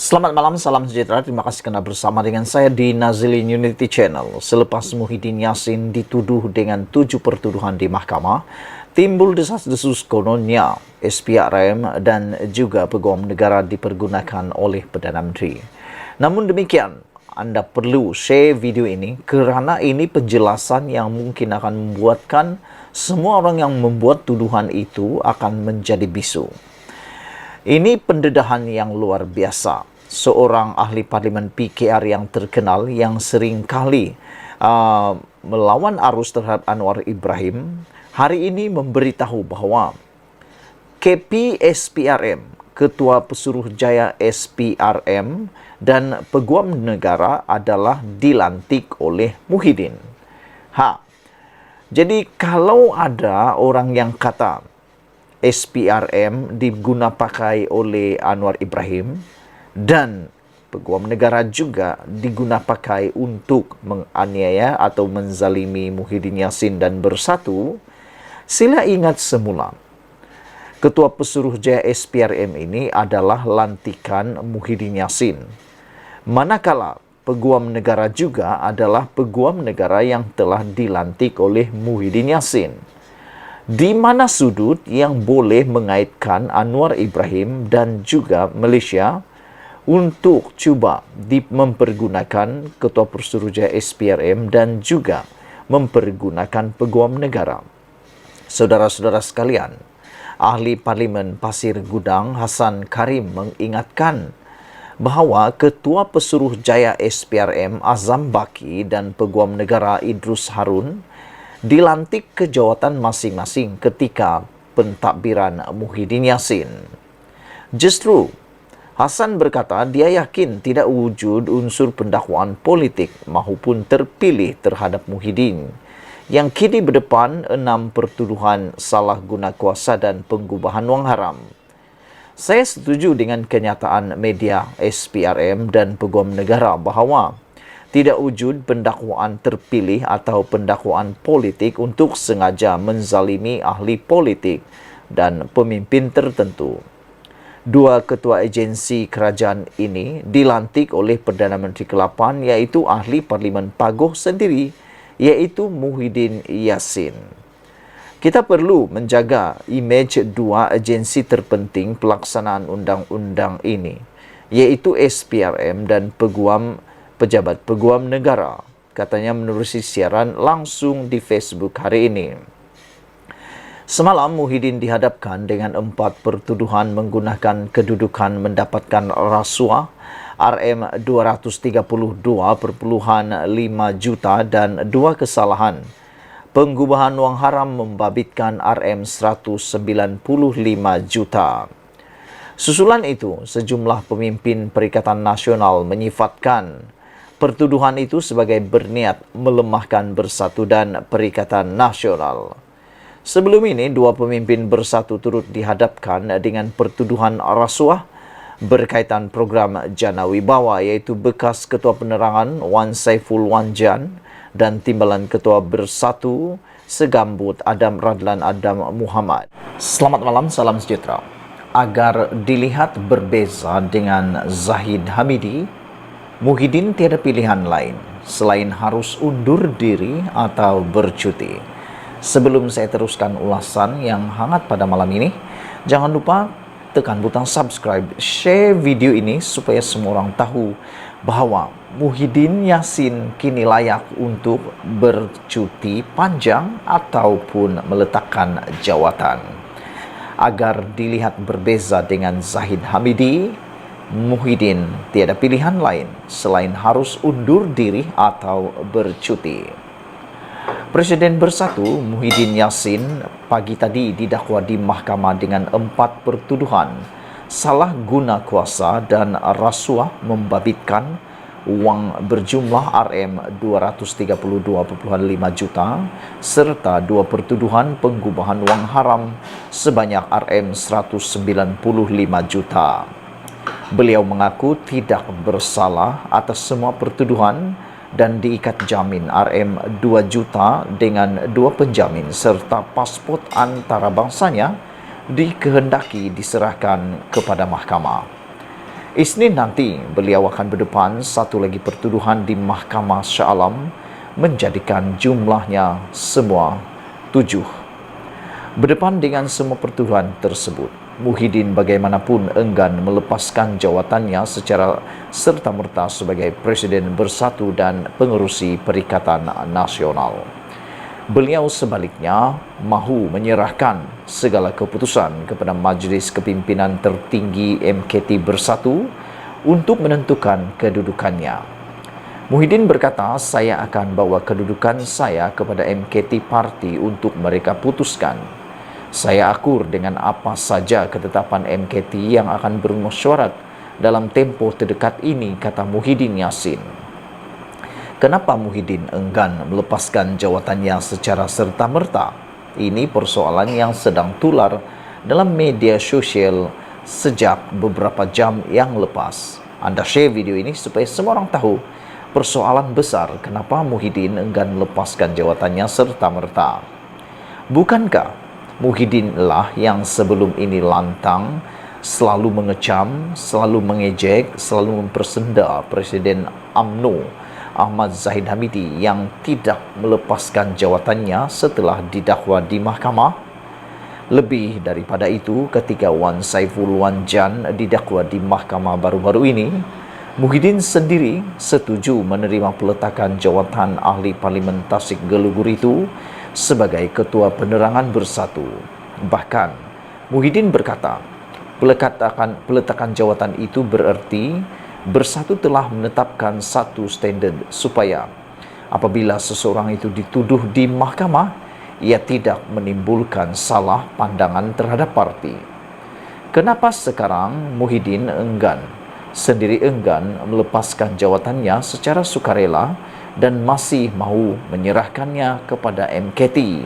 Selamat malam, salam sejahtera. Terima kasih karena bersama dengan saya di Nazilin Unity Channel. Selepas Muhyiddin Yassin dituduh dengan 7 pertuduhan di mahkamah, timbul desas-desus kononnya SPRM dan juga peguam negara dipergunakan oleh Perdana Menteri. Namun demikian, anda perlu share video ini kerana ini penjelasan yang mungkin akan membuatkan semua orang yang membuat tuduhan itu akan menjadi bisu. Ini pendedahan yang luar biasa. Seorang ahli parlimen PKR yang terkenal yang sering kali melawan arus terhadap Anwar Ibrahim, hari ini memberitahu bahawa KP SPRM, Ketua Pesuruhjaya SPRM dan Peguam Negara adalah dilantik oleh Muhyiddin. Jadi kalau ada orang yang kata SPRM digunapakai oleh Anwar Ibrahim dan Peguam Negara juga digunapakai untuk menganiaya atau menzalimi Muhyiddin Yassin dan Bersatu, sila ingat semula, Ketua Pesuruhjaya SPRM ini adalah lantikan Muhyiddin Yassin. Manakala Peguam Negara juga adalah Peguam Negara yang telah dilantik oleh Muhyiddin Yassin. Di mana sudut yang boleh mengaitkan Anwar Ibrahim dan juga Malaysia untuk cuba mempergunakan Ketua Pesuruhjaya SPRM dan juga mempergunakan Peguam Negara? Saudara-saudara sekalian, ahli Parlimen Pasir Gudang Hassan Karim mengingatkan bahawa Ketua Pesuruhjaya SPRM Azam Baki dan Peguam Negara Idrus Harun dilantik ke jawatan masing-masing ketika pentadbiran Muhyiddin Yassin. Justru, Hassan berkata dia yakin tidak wujud unsur pendakwaan politik maupun terpilih terhadap Muhyiddin yang kini berdepan 6 pertuduhan salah guna kuasa dan pengubahan wang haram. Saya setuju dengan kenyataan media SPRM dan Peguam Negara bahawa tidak wujud pendakwaan terpilih atau pendakwaan politik untuk sengaja menzalimi ahli politik dan pemimpin tertentu. Dua ketua agensi kerajaan ini dilantik oleh Perdana Menteri ke-8 iaitu ahli Parlimen Pagoh sendiri, iaitu Muhyiddin Yassin. Kita perlu menjaga imej dua agensi terpenting pelaksanaan undang-undang ini, iaitu SPRM dan Pejabat Peguam Negara, katanya menerusi siaran langsung di Facebook hari ini. Semalam Muhyiddin dihadapkan dengan 4 pertuduhan menggunakan kedudukan mendapatkan rasuah RM232.5 juta dan 2 kesalahan pengubahan wang haram membabitkan RM195 juta. Susulan itu, sejumlah pemimpin Perikatan Nasional menyifatkan pertuduhan itu sebagai berniat melemahkan Bersatu dan Perikatan Nasional. Sebelum ini, 2 pemimpin Bersatu turut dihadapkan dengan pertuduhan rasuah berkaitan program Jana Wibawa, iaitu bekas Ketua Penerangan Wan Saiful Wanjan dan Timbalan Ketua Bersatu Segambut Adam Radlan Adam Muhammad. Selamat malam, salam sejahtera. Agar dilihat berbeza dengan Zahid Hamidi, Muhyiddin tiada pilihan lain selain harus undur diri atau bercuti. Sebelum saya teruskan ulasan yang hangat pada malam ini, jangan lupa tekan butang subscribe, share video ini supaya semua orang tahu bahawa Muhyiddin Yassin kini layak untuk bercuti panjang ataupun meletakkan jawatan. Agar dilihat berbeza dengan Zahid Hamidi, Muhyiddin tiada pilihan lain selain harus undur diri atau bercuti. Presiden Bersatu Muhyiddin Yassin pagi tadi didakwa di mahkamah dengan 4 pertuduhan salah guna kuasa dan rasuah membabitkan wang berjumlah RM232.5 juta serta 2 pertuduhan pengubahan wang haram sebanyak RM195 juta. Beliau mengaku tidak bersalah atas semua pertuduhan dan diikat jamin RM2 juta dengan 2 penjamin serta pasport antarabangsanya dikehendaki diserahkan kepada mahkamah. Isnin nanti beliau akan berdepan satu lagi pertuduhan di Mahkamah Shah Alam, menjadikan jumlahnya semua 7. Berdepan dengan semua pertuduhan tersebut, Muhyiddin bagaimanapun enggan melepaskan jawatannya secara serta-merta sebagai Presiden Bersatu dan Pengerusi Perikatan Nasional. Beliau sebaliknya mahu menyerahkan segala keputusan kepada Majlis Kepimpinan Tertinggi MKT Bersatu untuk menentukan kedudukannya. Muhyiddin berkata, saya akan bawa kedudukan saya kepada MKT Parti untuk mereka putuskan. Saya akur dengan apa saja ketetapan MKT yang akan bermusyawarat dalam tempoh terdekat ini, kata Muhyiddin Yassin. Kenapa Muhyiddin enggan melepaskan jawatannya secara serta-merta? Ini persoalan yang sedang tular dalam media sosial sejak beberapa jam yang lepas. Anda share video ini supaya semua orang tahu persoalan besar kenapa Muhyiddin enggan melepaskan jawatannya serta-merta. Bukankah Muhyiddin lah yang sebelum ini lantang, selalu mengecam, selalu mengejek, selalu mempersenda Presiden UMNO Ahmad Zahid Hamidi yang tidak melepaskan jawatannya setelah didakwa di mahkamah? Lebih daripada itu, ketika Wan Saiful Wanjan didakwa di mahkamah baru-baru ini, Muhyiddin sendiri setuju menerima peletakan jawatan ahli Parlimen Tasik Gelugur itu sebagai Ketua Penerangan Bersatu. Bahkan, Muhyiddin berkata, peletakan jawatan itu bererti Bersatu telah menetapkan satu standard supaya apabila seseorang itu dituduh di mahkamah, ia tidak menimbulkan salah pandangan terhadap parti. Kenapa sekarang Muhyiddin sendiri enggan melepaskan jawatannya secara sukarela dan masih mahu menyerahkannya kepada MKT?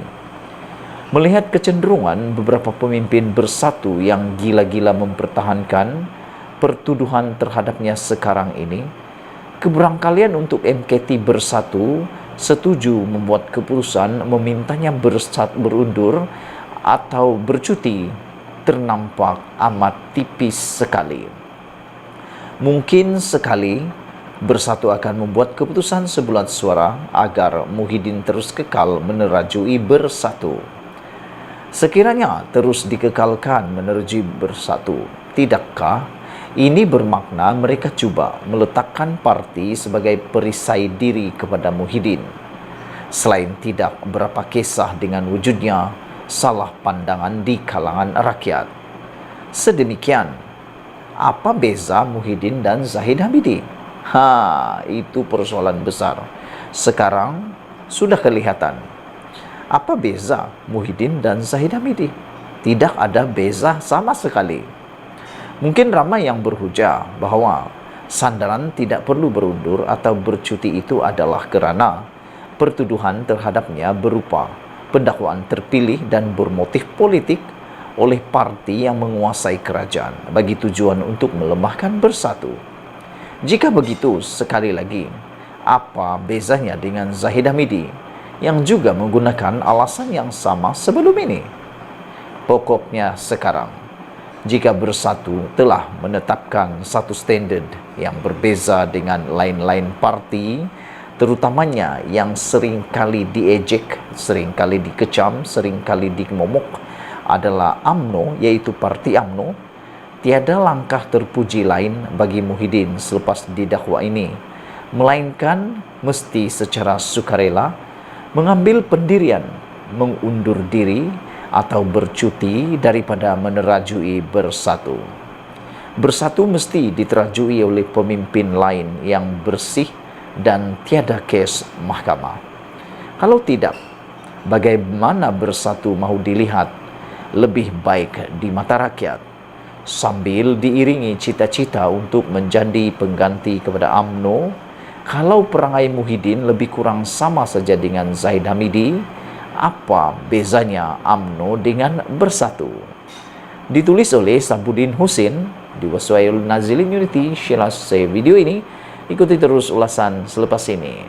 Melihat kecenderungan beberapa pemimpin Bersatu yang gila-gila mempertahankan pertuduhan terhadapnya sekarang ini, keberangkalian untuk MKT Bersatu setuju membuat keputusan memintanya berundur atau bercuti ternampak amat tipis sekali. Mungkin sekali Bersatu akan membuat keputusan sebulat suara agar Muhyiddin terus kekal menerajui Bersatu. Sekiranya terus dikekalkan menerajui Bersatu, tidakkah ini bermakna mereka cuba meletakkan parti sebagai perisai diri kepada Muhyiddin? Selain tidak berapa kisah dengan wujudnya salah pandangan di kalangan rakyat. Sedemikian, apa beza Muhyiddin dan Zahid Hamidi? Itu persoalan besar. Sekarang sudah kelihatan. Apa beza Muhyiddin dan Zahid Hamidi? Tidak ada beza sama sekali. Mungkin ramai yang berhujah bahwa sandaran tidak perlu berundur atau bercuti itu adalah kerana pertuduhan terhadapnya berupa pendakwaan terpilih dan bermotif politik oleh parti yang menguasai kerajaan bagi tujuan untuk melemahkan Bersatu. Jika begitu, sekali lagi, apa bezanya dengan Zahid Hamidi yang juga menggunakan alasan yang sama sebelum ini? Pokoknya sekarang, jika Bersatu telah menetapkan satu standard yang berbeza dengan lain-lain parti, terutamanya yang seringkali diejek, seringkali dikecam, seringkali dimomok adalah UMNO, yaitu Parti UMNO, tiada langkah terpuji lain bagi Muhyiddin selepas didakwa ini, melainkan mesti secara sukarela mengambil pendirian, mengundur diri atau bercuti daripada menerajui Bersatu. Bersatu mesti diterajui oleh pemimpin lain yang bersih dan tiada kes mahkamah. Kalau tidak, bagaimana Bersatu mahu dilihat lebih baik di mata rakyat, sambil diiringi cita-cita untuk menjadi pengganti kepada UMNO? Kalau perangai Muhyiddin lebih kurang sama saja dengan Zahid Hamidi, apa bezanya UMNO dengan Bersatu? Ditulis oleh Sabudin Husin di Waswail Nazilin Unity. Share video ini, ikuti terus ulasan selepas ini.